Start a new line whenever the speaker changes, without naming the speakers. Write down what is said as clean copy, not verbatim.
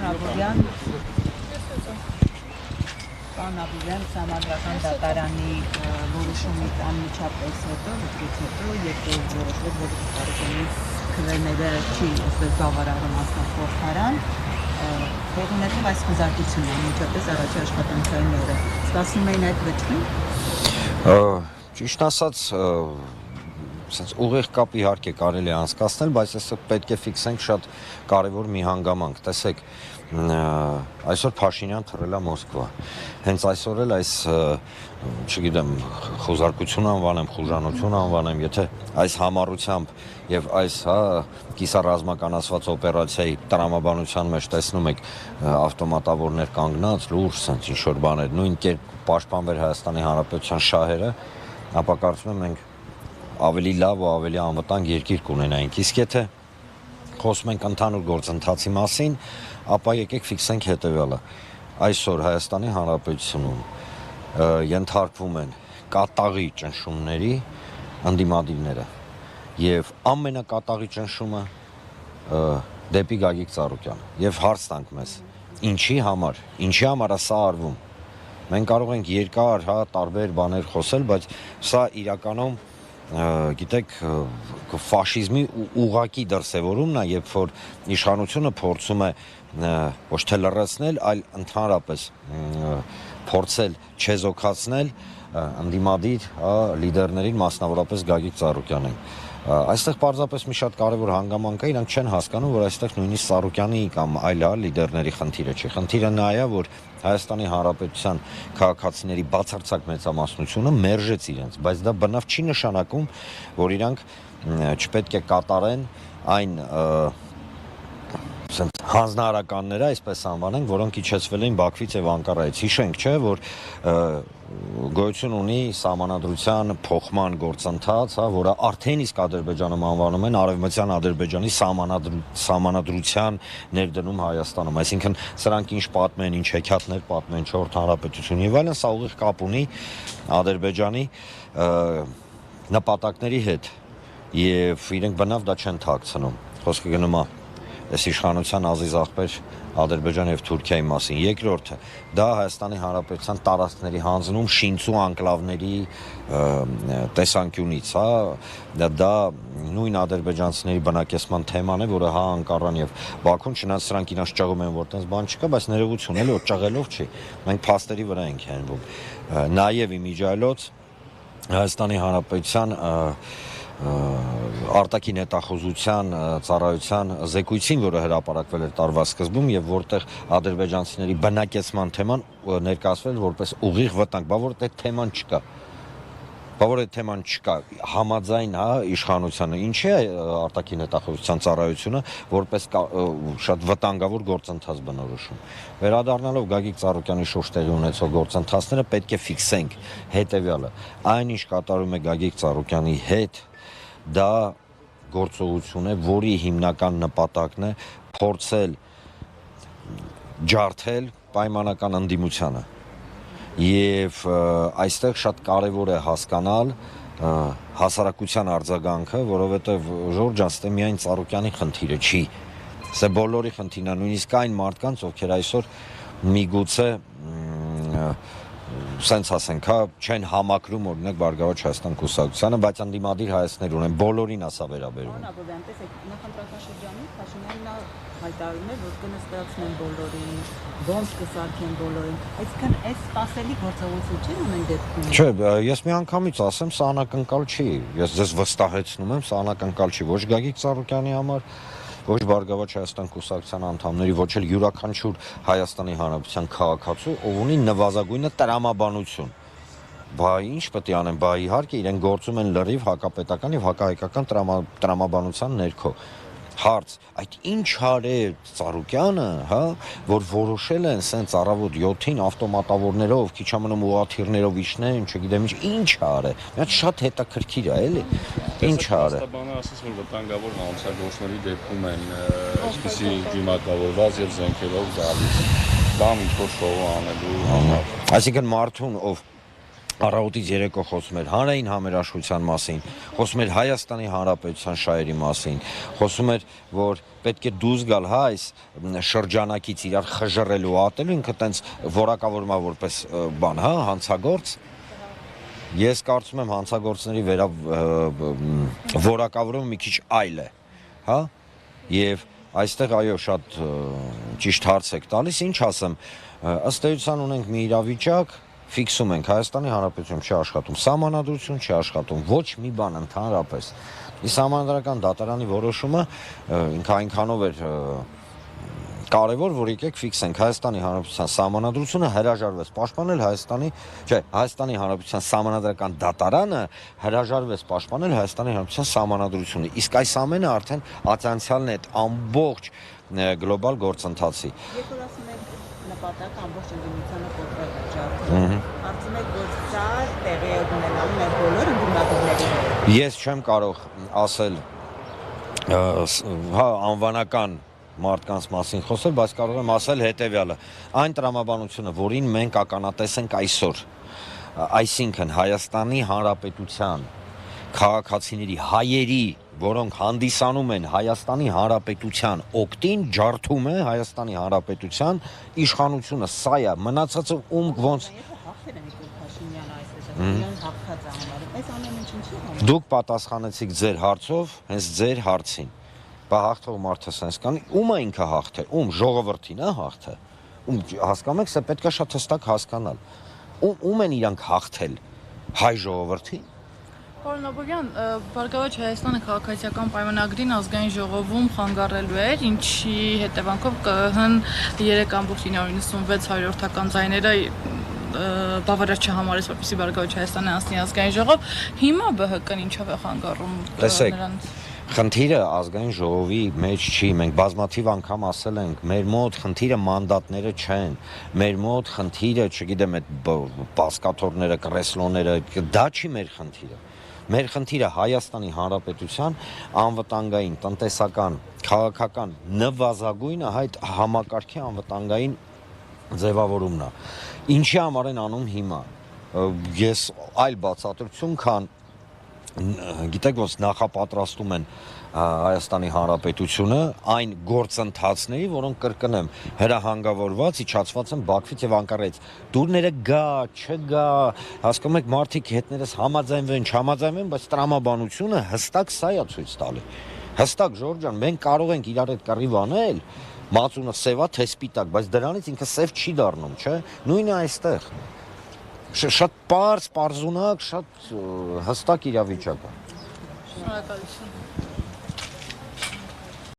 Աբովյան, պարոն Աբովյան, Սահմանադրական դատարանի որոշումից անմիջապես հետո, լրից հետո, երբ որոշվեց, որ Սարգսյանի քվեները չի բավարարում մասնախորհրդարան, տեղունեցավ այս խզարկությունը անմիջապես առաջի աշխատանքային օրը։ Սպասում էին այդ վճռին։
Ճիշտ ասած, ուղիղ կապ իհարկե կարելի է անցկացնել, բայց այստեղ պետք է ֆիքսենք շատ կարևոր մի հանգամանք։ Տեսեք, այսօր Փաշինյան թռել է Մոսկվա։ Հենց այսօր էլ այս, չգիտեմ, խոզարկություն անվանեմ, խուժանություն անվանեմ, եթե այս համառությամբ եւ այս կիսառազմականացված օպերացիայի տրամաբանության մեջ տեսնում եք ավտոմատավորներ կանգնած, լուրջ sense ինչ-որ բաներ, նույն կերպ պաշտպանվեր Հայաստանի Հանրապետության շահերը, ապա կարծում եմ մենք ավելի լավ ու ավելի անվտանգ երկիր կունենայինք։ Իսկ եթե խոսում ենք ընդհանուր գործընթացի մասին, ապա եկեք ֆիքսենք հետևյալը։ Այսօր Հայաստանի Հանրապետությունում ենթարկվում են կատաղի ճնշումների ընդդիմադիրները եւ ամենակատաղի ճնշումը դեպի Գագիկ Ծառուկյանը։ Եվ հարց տանք մեզ. ինչի համար է սա արվում։ Մենք կարող ենք երկար, տարբեր բաներ խոսել, բայց սա իրականում գիտեք, ֆաշիզմի ուղղակի դրսևորումն է, երբ որ իշխանությունը փորձում է ոչ թե լռեցնել, այլ ընդհանրապես փորձել չեզոքացնել ընդդիմադիր լիդերներին, մասնավորապես Գագիկ Ծառուկյանին։ Այստեղ պարզապես մի շատ կարևոր հանգամանք է, իրանք չեն հասկանում, որ այստեղ նույնիսկ Ծառուկյանի կամ այլ լիդերների խնդիրը չի։ Խնդիրը նա է, որ Հայաստանի Հանրապետության քաղաքացիների բացարձակ մեծամասնությունը մերժեց իրենց, բայց դա բնավ չի նշանակում, որ իրանք չպետք է կատարեն այն հանձնարարականները, այսպես անվանենք, որոնք իջեցվել էին Բաքվից եւ Անկարայից։ Հիշենք, չէ, որ գոյություն ունի սահմանադրության փոխման գործընթաց, որը արդեն իսկ Ադրբեջանում անվանում են Արևմտյան Ադրբեջանի սահմանադրության ներդնում Հայաստանում։ Այսինքն սրանք ինչ պատմեն, ինչ հեքիաթներ պատմեն Չորրորդ Հանրապետություն եւ այլն, սա ուղիղ կապ ունի Ադրբեջանի նպատակների հետ եւ իրենք բնավ դա չեն թաքցնում։ Խոսքը գնում է այս իշխանության ազիզ աղբեր Ադրբեջան եւ Թուրքիայի մասին։ Երկրորդը դա Հայաստանի Հանրապետության տարածքների հանձնում շինծու անկլավների տեսանկյունից, դա նույն ադրբեջանցիների բնակեցման թեման է, որը Անկարան եւ Բաքուն չնայած սրանք իրancs ճղում են, որ տես բան չկա, բայց ներողություն էլի որ ճղելով չի։ Մենք փաստերի վրա ենք հենվում։ Նաեւ իմիջիայլոց Հայաստանի Հանրապետության արտաքին հետախուզության ծառայության զեկույցին, որը հրապարակվել էր տարվա սկզբում եւ որտեղ ադրբեջանցիների բնակեցման թեման ներկայացվել որպես ուղիղ վտանգ, որ այդ թեման չկա, համաձայն իշխանությանը, ինչի է արտաքին հետախուզության ծառայությունը որպես շատ վտանգավոր գործընթաց բնորոշում։ Վերադառնալով Գագիկ Ծառուկյանի շուրջ տեղի ունեցող գործընթացները պետք է ֆիքսենք հետեւյալը. այն ինչ կատարում է Գագիկ Ծառուկյանի հետ, դա գործողություն է, որի հիմնական նպատակն է փորձել ջարդել պայմանական ընդդիմությանը։ Եվ այստեղ շատ կարևոր է հասկանալ հասարակության արձագանքը, որովհետև Ժորժ ջան, ստե միայն Ծառուկյանի խնդիրը չի։ Սա բոլորի խնդիրն է, նույնիսկ այն մարդկանց, ովքեր այսօր միգուցե սենց ասենք, չեն համակրում օրինակ Բարգավաճ Հայաստան կուսակցությանը, բայց ընդդիմադիր հայացքներ ունեն, բոլորին ասա վերաբերում։
Պարոն Աբովյան, տեսեք, նախընտրական շրջանում Փաշինյանն հայտարարում է, որ կնստացնեն բոլորին, բոմբ կսարքեն բոլորին։ Այսինքն այս սպասելի գործողություն չի ունեն դեպքում։
Չէ, ես մի անգամից ասեմ, սա անակնկալ չի։ Ես ձեզ վստահեցնում եմ, սա անակնկալ չի ոչ Գագիկ Ծառուկյանի համար, ոչ Բարգավաճ Հայաստան կուսակցության անդամների, ոչ էլ յուրաքանչյուր Հայաստանի Հանրապետության քաղաքացու, ով ունի նվազագույնը տրամաբանություն։ Բա ինչ պետք է անեն, բա իհարկե իրենք գործում են լրիվ հակապետական եւ հակահայկական տրամաբանության ներքո։ Հարց, այդ ինչ արել Ծառուկյանը, որ որոշել են սենց առավոտ 7-ին ավտոմատավորներով, քիչ ամնում ուղաթիռներով իջնեն, չգիտեմ ինչ արել։ Դա շատ հետաքրքիր է, էլի։ Ինչ արել։
Բանը ասես որ վտանգավոր հանցագործների դեպքում են այսպիսի դիմակավորված եւ զենքերով գալիս։ Բան ինչ որ շոու անելու համար։
Այսինքն մարդուն, ով Առավոտից երեկո խոսում էր հանրային համերաշխության մասին, խոսում էր Հայաստանի Հանրապետության շահերի մասին, խոսում էր, որ պետք է դուրս գալ, հա, այս շրջանակից իրար խժռելու ատելու, ինքը տենց որակավորում է որպես բան, հա, հանցագործ։ Ես կարծում եմ հանցագործների որակավորումը մի քիչ այլ է, հա, եւ այստեղ այո շատ ճիշտ հարց եք տալիս, ինչ ասեմ, ըստ էության ունենք մի իրավիճակ, ֆիքսում ենք Հայաստանի Հանրապետությունում չի աշխատում սահմանադրություն, չի աշխատում ոչ մի բան ընդհանրապես։ Իսկ Սահմանադրական դատարանի որոշումը ինքը այնքանով էր կարևոր, որ եկեք ֆիքսենք Հայաստանի Հանրապետության սահմանադրությունը հրաժարվեց պաշտպանել Հայաստանի Հանրապետության Սահմանադրական դատարանը հրաժարվեց պաշտպանել Հայաստանի Հանրապետության սահմանադրությունը։ Իսկ այս ամենը արդեն ածանցյալն է այդ ամբողջ գլոբալ գործընթացի։
Երբ որ ասում եք նպատակ ամբողջ ընդդիմությանը կոտրել ջարդը, կարծում եք, որ սա տեղի է ունենալու մեր բոլոր ընդդիմադիրների հետ։
Ես չեմ կարող ասել հա անվանական մարդկանց մասին խոսել, բայց կարող եմ ասել հետևյալը. այն տրամաբանությունը, որին մենք ականատես ենք այսօր, այսինքն Հայաստանի Հանրապետության քաղաքացիների հայերի, որոնք հանդիսանում են Հայաստանի Հանրապետության օգտին, ջարդում է Հայաստանի Հանրապետության իշխանությունը, սա է, մնացածը ոնց
Հաղթել են Նիկոլ Փաշինյանը այսպես իրեն հաղթած է համարում։ Այս ամեն ինչը ինչի՞ համար։
Դուք պատասխանեցիք ձեր հարցով, հենց ձեր հարցին։ Բա հաղթող մարդը sense կանի, ում է ինքը հաղթել, ում ժողովրդին է հաղթել։ Ում հասկանում եք, սա պետք է շատ հստակ հասկանալ։ Ում են իրանք հաղթել, հայ ժողովրդին։
Պարոն Աբովյան, Բարգավաճ Հայաստանը քաղաքացիական պայմանագրին ազգային ժողովում խանգարելու էր, ինչի հետևանքով ԿԸՀ-ն 3.996 հարյուրորդական ձայները բավարար չհամարեց, որպեսզի Բարգավաճ Հայաստանը անցնի ազգային ժողով։ Հիմա ԲՀԿ-ն ինչով է խանգարում
նրանց։ Խնդիրը ազգային ժողովի մեջ չի, մենք բազմաթիվ անգամ ասել ենք, մեր մոտ խնդիրը մանդատները չեն, մեր մոտ խնդիրը, չգիտեմ, այդ բասկաթոռները, կրեսլոները, դա չի մեր խնդիրը։ Մեր խնդիրը Հայաստանի Հանրապետության անվտանգային, տնտեսական, քաղաքական նվազագույնը այդ համակարգի անվտանգային ձևավորումն է։ Ինչի համար են անում հիմա։ Ես այլ բացատրություն, քան գիտեք ոնց նախապատրաստում են Հայաստանի Հանրապետությունը այն գործընթացների, որոնք կրկնեմ, հրահանգավորված, իջացված են Բաքվից եւ Անկարայից։ Դուրները գա, չգա, հասկանում եք, մարդիկ հետներս համաձայնվեն, չհամաձայնվեն, բայց տրամաբանությունը հստակ սա է ցույց տալի։ Հստակ Ժորժ ջան, մենք կարող ենք իրար հետ կռիվ անել, մածունը սևա թե սպիտակ, բայց դրանից ինքը սև չի դառնում, չէ՞։ Նույնը այստեղ։ Շատ պարզ, պարզունակ, շատ հստակ իրավիճակ է։
Շնորհակալություն։